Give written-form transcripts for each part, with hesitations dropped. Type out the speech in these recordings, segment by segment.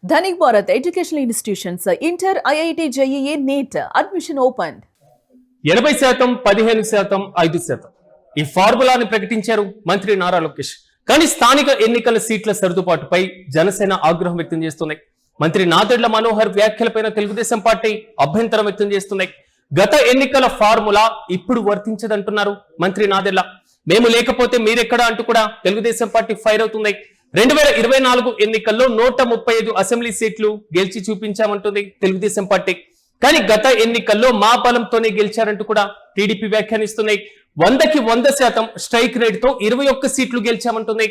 Dhanik Bharat Educational Institutions, Inter, IIT, JEE, NEET, admission opened. 80% 15% 5%. ఈ ఫార్ములాని ప్రకటించారు మంత్రి నారా లోకేష్. కానీ స్థానిక ఎన్నికల సీట్ల సర్దుబాటుపై జనసేన ఆగ్రహం వ్యక్తం చేస్తుంది. మంత్రి నాదెళ్ల మనోహర్ వ్యాఖ్యలపైన తెలుగుదేశం పార్టీ అభ్యంతరం వ్యక్తం చేస్తుంది. గత ఎన్నికల ఫార్ములా ఇప్పుడు వర్తించదంటున్నారు మంత్రి నాదెళ్ల. మేము లేకపోతే మీరెక్కడ అంటూ కూడా తెలుగుదేశం పార్టీ ఫైర్ అవుతుంది. 2024 ఎన్నికల్లో 135 అసెంబ్లీ సీట్లు గెలిచి చూపించామంటుంది తెలుగుదేశం పార్టీ. కానీ గత ఎన్నికల్లో మా బలంతోనే గెలిచారంటూ కూడా టీడీపీ వ్యాఖ్యానిస్తున్నాయి. 100కి 100% స్ట్రైక్ రేట్ తో 21 సీట్లు గెలిచామంటుంది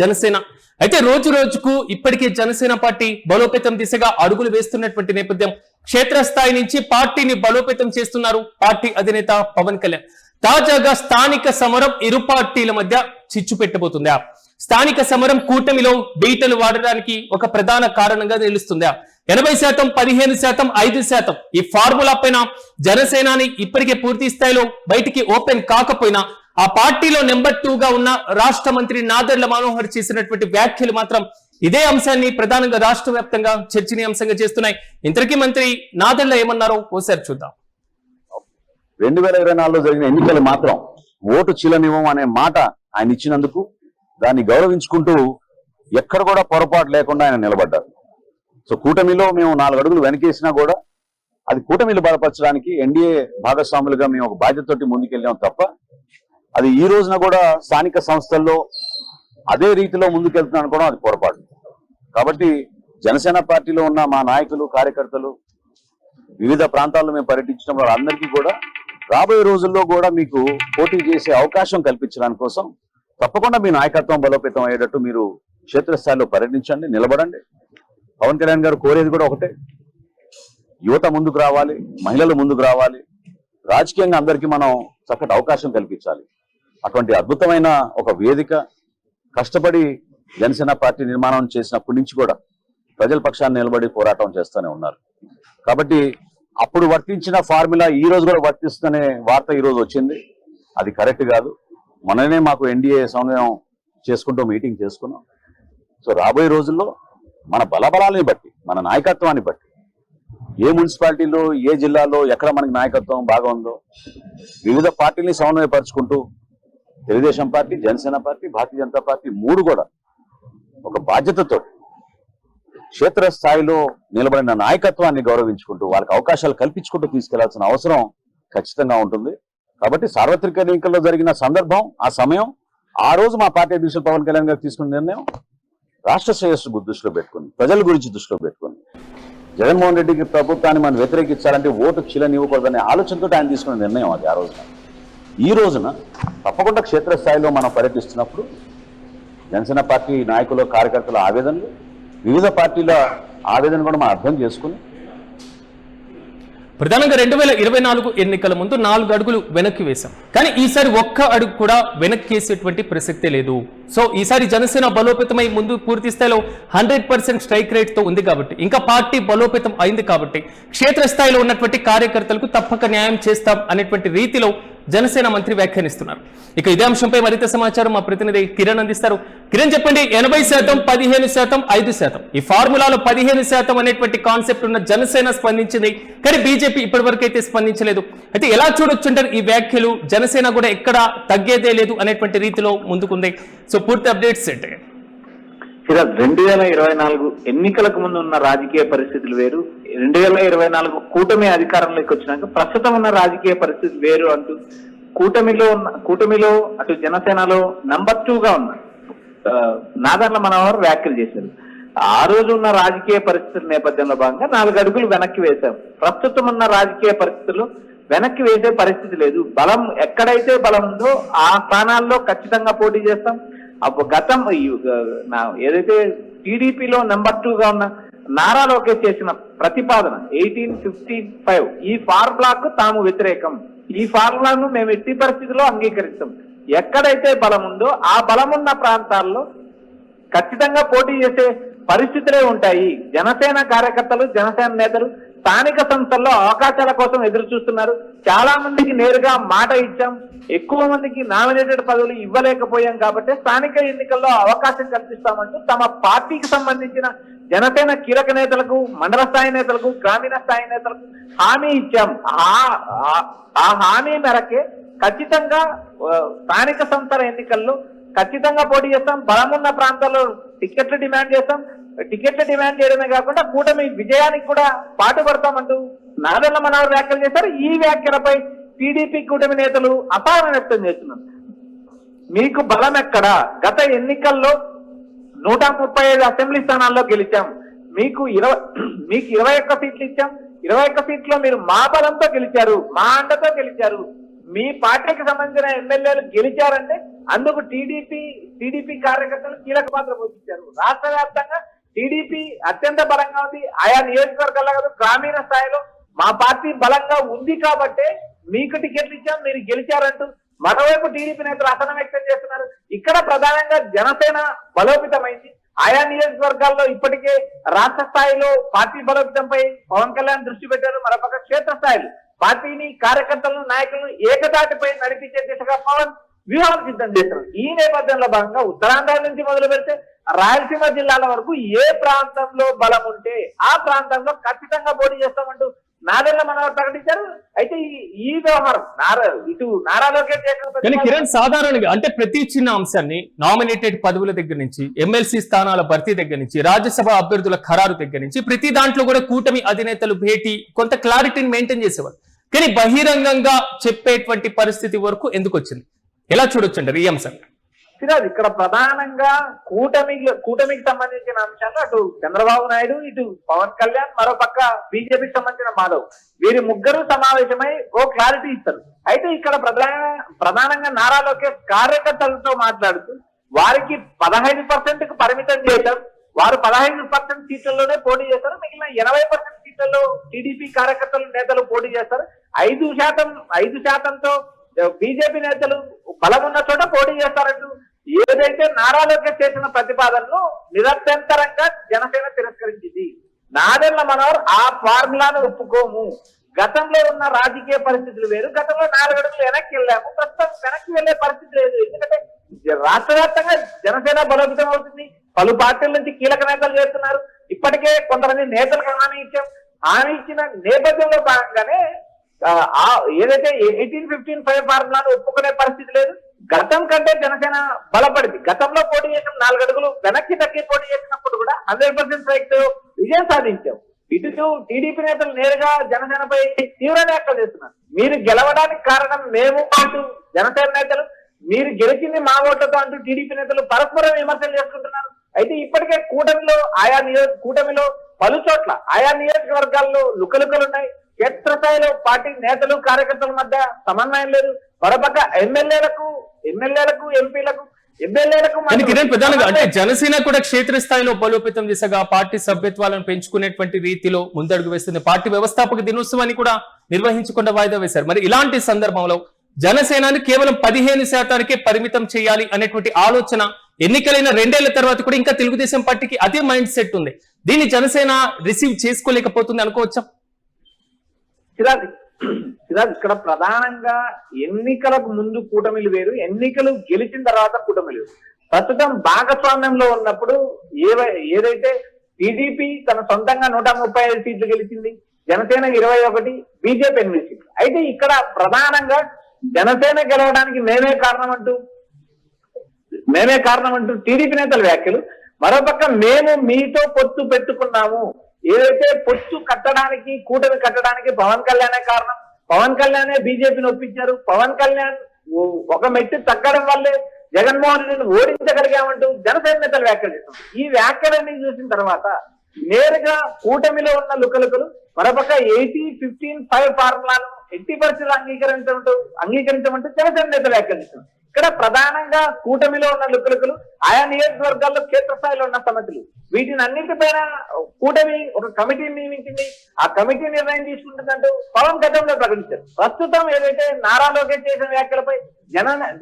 జనసేన. అయితే రోజు రోజుకు ఇప్పటికే జనసేన పార్టీ బలోపేతం దిశగా అడుగులు వేస్తున్నటువంటి నేపథ్యం, క్షేత్రస్థాయి నుంచి పార్టీని బలోపేతం చేస్తున్నారు పార్టీ అధినేత పవన్ కళ్యాణ్. తాజాగా స్థానిక సమరం ఇరు పార్టీల మధ్య చిచ్చు పెట్టబోతుందా? స్థానిక సమరం కూటమిలో బీటలు వాడడానికి ఒక ప్రధాన కారణంగా నిలుస్తుందా? 80% 15% 5% ఈ ఫార్ములా పైన జనసేనాని ఇప్పటికే పూర్తి స్థాయిలో బయటికి ఓపెన్ కాకపోయినా ఆ పార్టీలో నెంబర్ 2 గా ఉన్న రాష్ట్ర మంత్రి నాదెళ్ల మనోహర్ చేసినటువంటి వ్యాఖ్యలు మాత్రం ఇదే అంశాన్ని ప్రధానంగా రాష్ట్ర వ్యాప్తంగా చర్చనీయాంశంగా చేస్తున్నాయి. ఇంతకీ మంత్రి నాదెళ్ల ఏమన్నారో ఓసారి చూద్దాం. 2024లో జరిగిన ఎన్నికలు మాత్రం ఓటు చీలనివ్వం అనే మాట ఆయన ఇచ్చినందుకు దాన్ని గౌరవించుకుంటూ ఎక్కడ కూడా పొరపాటు లేకుండా ఆయన నిలబడ్డారు. సో కూటమిలో మేము 4 అడుగులు వెనకేసినా కూడా అది కూటమిలు బలపరచడానికి ఎన్డీఏ భాగస్వాములుగా మేము ఒక బాధ్యతతోటి ముందుకెళ్ళాం తప్ప అది ఈ రోజున కూడా స్థానిక సంస్థల్లో అదే రీతిలో ముందుకెళ్తున్నాను అనుకోవడం అది పొరపాటు. కాబట్టి జనసేన పార్టీలో ఉన్న మా నాయకులు కార్యకర్తలు వివిధ ప్రాంతాల్లో మేము పర్యటించడం వాళ్ళందరికీ కూడా రాబోయే రోజుల్లో కూడా మీకు పోటీ చేసే అవకాశం కల్పించడానికి కోసం తప్పకుండా మీ నాయకత్వం బలోపేతం అయ్యేటట్టు మీరు క్షేత్రస్థాయిలో పర్యటించండి, నిలబడండి. పవన్ కళ్యాణ్ గారు కోరేది కూడా ఒకటే, యువత ముందుకు రావాలి, మహిళలు ముందుకు రావాలి, రాజకీయంగా అందరికీ మనం చక్కటి అవకాశం కల్పించాలి. అటువంటి అద్భుతమైన ఒక వేదిక కష్టపడి జనసేన పార్టీ నిర్మాణం చేసినప్పటి నుంచి కూడా ప్రజల పక్షాన్ని నిలబడి పోరాటం చేస్తూనే ఉన్నారు. కాబట్టి అప్పుడు వర్తించిన ఫార్ములా ఈ రోజు కూడా వర్తిస్తున్న వార్త ఈ రోజు వచ్చింది. అది కరెక్ట్ కాదు. మననే మాకు ఎన్డీఏ సమన్వయం చేసుకుంటూ మీటింగ్ చేసుకున్నాం. సో రాబోయే రోజుల్లో మన బలబలాలని బట్టి, మన నాయకత్వాన్ని బట్టి, ఏ మున్సిపాలిటీలో ఏ జిల్లాలో ఎక్కడ మనకి నాయకత్వం బాగా ఉందో వివిధ పార్టీని సమన్వయపరుచుకుంటూ Telugu Desam party, Janasena party, Bharatiya Janata party 3 కూడా ఒక బాధ్యతతో క్షేత్రస్థాయిలో నిలబడిన నాయకత్వాన్ని గౌరవించుకుంటూ వాళ్ళకి అవకాశాలు కల్పించుకుంటూ తీసుకెళ్లాల్సిన అవసరం ఖచ్చితంగా ఉంటుంది. కాబట్టి సార్వత్రిక ఎన్నికల్లో జరిగిన సందర్భం, ఆ సమయం, ఆ రోజు మా పార్టీ అధ్యక్షులు పవన్ కళ్యాణ్ గారు తీసుకున్న నిర్ణయం రాష్ట్ర శ్రేయస్సు దృష్టిలో పెట్టుకుని, ప్రజల గురించి దృష్టిలో పెట్టుకుని, జగన్మోహన్ రెడ్డికి ప్రభుత్వాన్ని మనం వ్యతిరేకించాలంటే ఓటు చీలనివ్వకూడదనే ఆలోచనతో ఆయన తీసుకున్న నిర్ణయం అది ఆ రోజున. ఈ రోజున తప్పకుండా క్షేత్రస్థాయిలో మనం పర్యటిస్తున్నప్పుడు జనసేన పార్టీ నాయకులు, కార్యకర్తల ఆవేదనలు, వివిధ పార్టీల ఆవేదన కూడా మనం అర్థం చేసుకుని ప్రధానంగా 2024 ఎన్నికల ముందు 4 అడుగులు వెనక్కి వేశాం. కానీ ఈసారి ఒక్క అడుగు కూడా వెనక్కి వేసేటువంటి ప్రసక్తే లేదు. సో ఈసారి జనసేన బలోపేతమై ముందు పూర్తి స్థాయిలో 100% స్ట్రైక్ రేట్ తో ఉంది కాబట్టి, ఇంకా పార్టీ బలోపేతం అయింది కాబట్టి క్షేత్రస్థాయిలో ఉన్నటువంటి కార్యకర్తలకు తప్పక న్యాయం చేస్తాం అనేటువంటి రీతిలో జనసేన మంత్రి వ్యాఖ్యానిస్తున్నారు. ఇక ఇదే అంశంపై మరింత సమాచారం మా ప్రతినిధి కిరణ్ అందిస్తారు. కిరణ్ చెప్పండి, 80% 15% 5% ఈ ఫార్ములాలో 15% అనేటువంటి కాన్సెప్ట్ ఉన్న జనసేన స్పందించింది. కానీ బీజేపీ ఇప్పటి వరకు అయితే స్పందించలేదు. అయితే ఎలా చూడొచ్చుంటారు ఈ వ్యాఖ్యలు? జనసేన కూడా ఎక్కడ తగ్గేదే లేదు అనేటువంటి రీతిలో ముందుకుంది. సో పూర్తి అప్డేట్స్ ఏంటి? 2024 ఎన్నికలకు ముందు ఉన్న రాజకీయ పరిస్థితులు వేరు, 2024 కూటమి అధికారంలోకి వచ్చినాక ప్రస్తుతం ఉన్న రాజకీయ పరిస్థితులు వేరు అంటూ కూటమిలో అటు జనసేనలో నెంబర్ 2 గా ఉన్న నాదెళ్ల మనోహర్ వ్యాఖ్యలు చేశారు. ఆ రోజు ఉన్న రాజకీయ పరిస్థితుల నేపథ్యంలో భాగంగా 4 అడుగులు వెనక్కి వేశాం. ప్రస్తుతం ఉన్న రాజకీయ పరిస్థితుల్లో వెనక్కి వేసే పరిస్థితి లేదు. బలం ఎక్కడైతే బలం ఉందో ఆ స్థానాల్లో ఖచ్చితంగా పోటీ చేస్తాం. గతం ఏదైతే టీడీపీలో నెంబర్ 2 గా ఉన్న నారా లోకేష్ చేసిన ప్రతిపాదన 1855 ఈ ఫార్ములాకు తాము వ్యతిరేకం. ఈ ఫార్ములాను మేము ఎట్టి పరిస్థితుల్లో అంగీకరిస్తాం. ఎక్కడైతే బలం ఉందో ఆ బలం ఉన్న ప్రాంతాల్లో ఖచ్చితంగా పోటీ చేసే పరిస్థితులే ఉంటాయి. జనసేన కార్యకర్తలు, జనసేన నేతలు స్థానిక సంస్థల్లో అవకాశాల కోసం ఎదురు చూస్తున్నారు. చాలా మందికి నేరుగా మాట ఇచ్చాం, ఎక్కువ మందికి నామినేటెడ్ పదవులు ఇవ్వలేకపోయాం కాబట్టి స్థానిక ఎన్నికల్లో అవకాశం కల్పిస్తామంటూ తమ పార్టీకి సంబంధించిన జనసేన కీలక నేతలకు, మండల స్థాయి నేతలకు, గ్రామీణ స్థాయి నేతలకు హామీ ఇచ్చాం. ఆ హామీ మేరకే ఖచ్చితంగా స్థానిక సంస్థల ఎన్నికల్లో ఖచ్చితంగా పోటీ చేస్తాం. బలమున్న ప్రాంతాల్లో టికెట్లు డిమాండ్ చేస్తాం. టికెట్లు డిమాండ్ చేయడమే కాకుండా కూటమి విజయానికి కూడా పాటుపడతామంటూ నాదెళ్ల మనోహర్ వ్యాఖ్యలు చేశారు. ఈ వ్యాఖ్యలపై టీడీపీ కూటమి నేతలు అసహనం వ్యక్తం చేస్తున్నారు. మీకు బలం ఎక్కడ? గత ఎన్నికల్లో 135 అసెంబ్లీ స్థానాల్లో గెలిచాం. మీకు 21 సీట్లు ఇచ్చాం. 21 సీట్లో మీరు మా బలంతో గెలిచారు, మా అండతో గెలిచారు. మీ పార్టీకి సంబంధించిన ఎమ్మెల్యేలు గెలిచారంటే అందుకు టీడీపీ కార్యకర్తలు కీలక పాత్ర పోషించారు. రాష్ట్ర వ్యాప్తంగా టీడీపీ అత్యంత బలంగా ఉంది. ఆయా నియోజకవర్గాల్లో కాదు, గ్రామీణ స్థాయిలో మా పార్టీ బలంగా ఉంది కాబట్టే మీకు టికెట్లు ఇచ్చాం, మీరు గెలిచారంటూ మరోవైపు టీడీపీ నేతలు అసహనం వ్యక్తం చేస్తున్నారు. ఇక్కడ ప్రధానంగా జనసేన బలోపేతమైంది. ఆయా నియోజకవర్గాల్లో ఇప్పటికే రాష్ట్ర స్థాయిలో పార్టీ బలోపేతంపై పవన్ కళ్యాణ్ దృష్టి పెట్టారు. మరోపక్క క్షేత్రస్థాయిలో పార్టీని, కార్యకర్తలను, నాయకులను ఏకతాటిపై నడిపించే దిశగా పవన్ వ్యూహాలు సిద్ధం చేశారు. ఈ నేపథ్యంలో భాగంగా ఉత్తరాంధ్ర నుంచి మొదలు పెడితే రాయలసీమ జిల్లాల వరకు ఏ ప్రాంతంలో బలం ఉంటే ఆ ప్రాంతంలో ఖచ్చితంగా పోటీ చేస్తామంటూ నాదెళ్ల మనోహర్ ప్రకటించారు. అయితే ఈ వ్యవహారం ఇటు నారా లోకేష్ కానీ కిరణ్, సాధారణంగా అంటే ప్రతి చిన్న అంశాన్ని నామినేటెడ్ పదవుల దగ్గర నుంచి, ఎమ్మెల్సీ స్థానాల భర్తీ దగ్గర నుంచి, రాజ్యసభ అభ్యర్థుల ఖరారు దగ్గర నుంచి ప్రతి దాంట్లో కూడా కూటమి అధినేతలు భేటీ కొంత క్లారిటీని మెయింటైన్ చేసేవారు. కానీ బహిరంగంగా చెప్పేటువంటి పరిస్థితి వరకు ఎందుకు వచ్చింది? ఎలా చూడొచ్చు అంటారు ఈ అంశాన్ని? సిరాజ్, ఇక్కడ ప్రధానంగా కూటమికి సంబంధించిన అంశాలు అటు చంద్రబాబు నాయుడు, ఇటు పవన్ కళ్యాణ్, మరో పక్క బీజేపీకి సంబంధించిన మాధవ్, వీరి ముగ్గురు సమావేశమై ఓ క్లారిటీ ఇస్తారు. అయితే ఇక్కడ ప్రధానంగా నారా లోకేష్ కార్యకర్తలతో మాట్లాడుతూ వారికి 15% పరిమితం చేయడం, వారు 15% సీట్లలోనే పోటీ చేస్తారు. మిగిలిన 80% సీట్లలో టీడీపీ కార్యకర్తలు, నేతలు పోటీ చేస్తారు. 5%తో బీజేపీ నేతలు బలమున్న చోట పోటీ చేస్తారంటూ ఏదైతే నారా లోకేష్ చేసిన ప్రతిపాదనను నిరభ్యంతరంగా జనసేన తిరస్కరించింది. నాదెళ్ల మనోహర్ ఆ ఫార్ములాను ఒప్పుకోము, గతంలో ఉన్న రాజకీయ పరిస్థితులు వేరు, గతంలో 4 అడుగులు వెనక్కి వెళ్ళాము, ప్రస్తుతం వెనక్కి వెళ్లే పరిస్థితి లేదు. ఎందుకంటే రాష్ట్ర వ్యాప్తంగా జనసేన బలోపేతం అవుతుంది. పలు పార్టీల నుంచి కీలక నేతలు చేస్తున్నారు. ఇప్పటికే కొంతమంది నేతలకు హామీ ఇచ్చాం. హామీ ఇచ్చిన నేపథ్యంలో భాగంగానే ఏదైతే 18-15-5 ఫార్ములాను ఒప్పుకునే పరిస్థితి లేదు. గతం కంటే జనసేన బలపడింది. గతంలో పోటీ చేసిన 4 అడుగులు వెనక్కి తగ్గి పోటీ చేసినప్పుడు కూడా 100% స్ట్రైక్ విజయం సాధించాం. ఇటు టీడీపీ నేతలు నేరుగా జనసేనపై తీవ్ర వ్యాఖ్యలు చేస్తున్నారు. మీరు గెలవడానికి కారణం మేము అంటూ జనసేన నేతలు, మీరు గెలిచింది మా ఓట్లతో అంటూ టీడీపీ నేతలు పరస్పరం విమర్శలు చేసుకుంటున్నారు. అయితే ఇప్పటికే కూటమిలో పలు చోట్ల ఆయా నియోజకవర్గాల్లో లుకలుకలున్నాయి. క్షేత్రస్థాయిలో పార్టీ నేతలు, కార్యకర్తల మధ్య సమన్వయం లేదు. మరోపక్క ఎమ్మెల్యేలకు ప్రధానంగా అంటే జనసేన కూడా క్షేత్రస్థాయిలో బలోపేతం దిశగా పార్టీ సభ్యత్వాలను పెంచుకునేటువంటి రీతిలో ముందడుగు వేస్తుంది. పార్టీ వ్యవస్థాపక దినోత్సవాన్ని కూడా నిర్వహించకుండా వాయిదా వేశారు. మరి ఇలాంటి సందర్భంలో జనసేనని కేవలం 15% పరిమితం చేయాలి అనేటువంటి ఆలోచన ఎన్నికలైన 2 ఏళ్ల తర్వాత కూడా ఇంకా తెలుగుదేశం పార్టీకి అదే మైండ్ సెట్ ఉంది. దీన్ని జనసేన రిసీవ్ చేసుకోలేకపోతుంది అనుకోవచ్చా? సిరాజ్, ఇక్కడ ప్రధానంగా ఎన్నికలకు ముందు కూటమిలు వేరు, ఎన్నికలు గెలిచిన తర్వాత కూటమిలు వేరు. ప్రస్తుతం భాగస్వామ్యంలో ఉన్నప్పుడు ఏదైతే టీడీపీ తన సొంతంగా 135 సీట్లు గెలిచింది, జనసేన 21, బీజేపీ 8 సీట్లు. అయితే ఇక్కడ ప్రధానంగా జనసేన గెలవడానికి మేమే కారణం అంటూ టీడీపీ నేతల వ్యాఖ్యలు. మరోపక్క మేము మీతో పొత్తు పెట్టుకున్నాము, ఏదైతే పొత్తు కట్టడానికి, కూటమి కట్టడానికి పవన్ కళ్యాణే కారణం, పవన్ కళ్యాణే బీజేపీని ఒప్పించారు, పవన్ కళ్యాణ్ ఒక మెట్టు తగ్గడం వల్లే జగన్మోహన్ రెడ్డిని ఓడించగలిగామంటూ జనసేన నేతలు వ్యాఖ్యలు చేస్తున్నారు. ఈ వ్యాఖ్యలన్నీ చూసిన తర్వాత నేరుగా కూటమిలో ఉన్న లుకలుకలు మరోపక్క 80-15-5 ఫార్ములాను 80% అంగీకరించమంటూ జనసేన నేతలు వ్యాఖ్యలు చేస్తున్నారు. ఇక్కడ ప్రధానంగా కూటమిలో ఉన్న లుకలుకలు, ఆయా నియోజకవర్గాల్లో క్షేత్రస్థాయిలో ఉన్న సమస్యలు, వీటిని అన్నింటిపైన కూటమి ఒక కమిటీని నియమించింది. ఆ కమిటీ నిర్ణయం తీసుకుంటుందంటూ పవన్ గతంలో ప్రకటించారు. ప్రస్తుతం ఏదైతే నారా లోకేష్ చేసిన వ్యాఖ్యలపై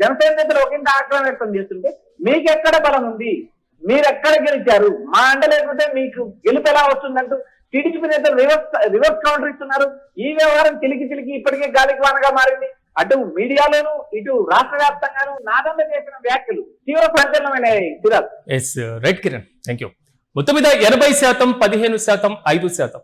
జనసేన నేతలు ఒకంత ఆగ్రహం వ్యక్తం చేస్తుంటే మీకెక్కడ బలం ఉంది, మీరెక్కడ గెలిచారు, మా అండ లేకపోతే మీకు గెలుపు ఎలా వస్తుందంటూ టీడీపీ నేతలు రివర్స్ కౌంటర్ ఇస్తున్నారు. ఈ వ్యవహారం చిలికి ఇప్పటికే గాలికి వానగా మారింది. అటు మీడియాలోను, ఇటు రాష్ట్ర వ్యాప్తంగాను నాదెళ్ల చేసిన వ్యాఖ్యలు తీవ్ర సంచలనమైన. Right Kiran, thank you. మొత్తం మీద 80%, 15%, 5%.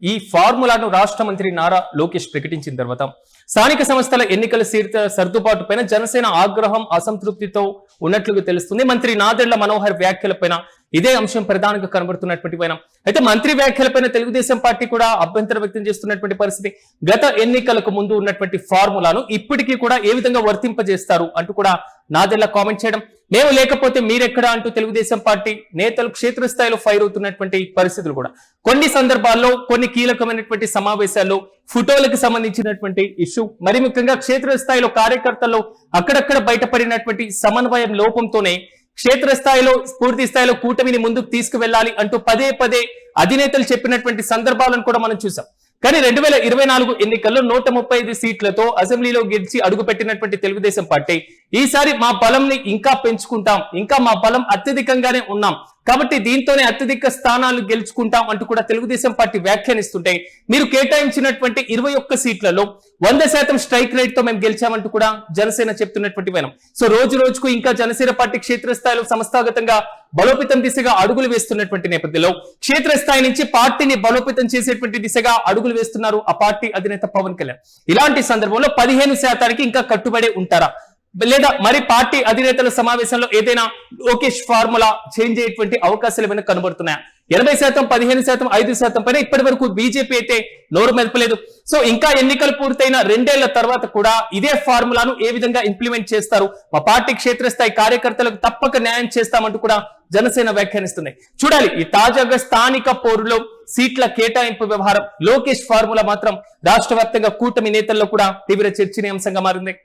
ఈ ఫార్ములాను రాష్ట్ర మంత్రి నారా లోకేష్ ప్రకటించిన తర్వాత స్థానిక సంస్థల ఎన్నికల సీట్ల సర్దుబాటు పైన జనసేన ఆగ్రహం, అసంతృప్తితో ఉన్నట్లుగా తెలుస్తుంది. మంత్రి నాదెళ్ల మనోహర్ వ్యాఖ్యలపైన ఇదే అంశం ప్రధానంగా కనబడుతున్నటువంటి పైన అయితే మంత్రి వ్యాఖ్యలపైన తెలుగుదేశం పార్టీ కూడా అభ్యంతరం వ్యక్తం చేస్తున్నటువంటి పరిస్థితి. గత ఎన్నికలకు ముందు ఉన్నటువంటి ఫార్ములాను ఇప్పటికీ కూడా ఏ విధంగా వర్తింపజేస్తారు అంటూ కూడా నాదెళ్ల కామెంట్ చేయడం, మేము లేకపోతే మీరెక్కడ అంటూ తెలుగుదేశం పార్టీ నేతలు క్షేత్రస్థాయిలో ఫైర్ అవుతున్నటువంటి పరిస్థితులు కూడా కొన్ని సందర్భాల్లో కొన్ని కీలకమైనటువంటి సమావేశాల్లో ఫోటోలకు సంబంధించినటువంటి ఇష్యూ, మరి ముఖ్యంగా క్షేత్రస్థాయిలో కార్యకర్తల్లో అక్కడక్కడ బయటపడినటువంటి సమన్వయం లోపంతోనే క్షేత్రస్థాయిలో పూర్తి స్థాయిలో కూటమిని ముందుకు తీసుకువెళ్లాలి అంటూ పదే పదే అధినేతలు చెప్పినటువంటి సందర్భాలను కూడా మనం చూసాం. కానీ 2024 ఎన్నికల్లో 135 సీట్లతో అసెంబ్లీలో గెలిచి అడుగుపెట్టినటువంటి తెలుగుదేశం పార్టీ ఈసారి మా బలంని ఇంకా పెంచుకుంటాం, ఇంకా మా బలం అత్యధికంగానే ఉన్నాం కాబట్టి దీంతోనే అత్యధిక స్థానాలు గెలుచుకుంటాం అంటూ కూడా తెలుగుదేశం పార్టీ వ్యాఖ్యానిస్తుంటే, మీరు కేటాయించినటువంటి 21 సీట్లలో 100% స్ట్రైక్ రేట్ తో మేము గెలిచామంటూ కూడా జనసేన చెప్తున్నటువంటి వైనం. సో రోజు రోజుకు ఇంకా జనసేన పార్టీ క్షేత్రస్థాయిలో సంస్థాగతంగా బలోపేతం దిశగా అడుగులు వేస్తున్నటువంటి నేపథ్యంలో క్షేత్రస్థాయి నుంచి పార్టీని బలోపేతం చేసేటువంటి దిశగా అడుగులు వేస్తున్నారు ఆ పార్టీ అధినేత పవన్ కళ్యాణ్. ఇలాంటి సందర్భంలో 15% ఇంకా కట్టుబడి ఉంటారా, లేదా మరి పార్టీ అధినేతల సమావేశంలో ఏదైనా లోకేష్ ఫార్ములా చేంజ్ అయ్యేటువంటి అవకాశాలు ఏమైనా కనబడుతున్నాయా? 80%, 15%, 5% పైన ఇప్పటి వరకు బీజేపీ అయితే నోరు మెదపలేదు. సో ఇంకా ఎన్నికలు పూర్తయిన 2 ఏళ్ల తర్వాత కూడా ఇదే ఫార్ములాను ఏ విధంగా ఇంప్లిమెంట్ చేస్తారు, మా పార్టీ క్షేత్రస్థాయి కార్యకర్తలకు తప్పక న్యాయం చేస్తామంటూ కూడా జనసేన వ్యాఖ్యానిస్తుంది. చూడాలి ఈ తాజాగా స్థానిక పోరులో సీట్ల కేటాయింపు వ్యవహారం లోకేష్ ఫార్ములా మాత్రం రాష్ట్ర వ్యాప్తంగా కూటమి నేతల్లో కూడా తీవ్ర చర్చనీయాంశంగా మారింది.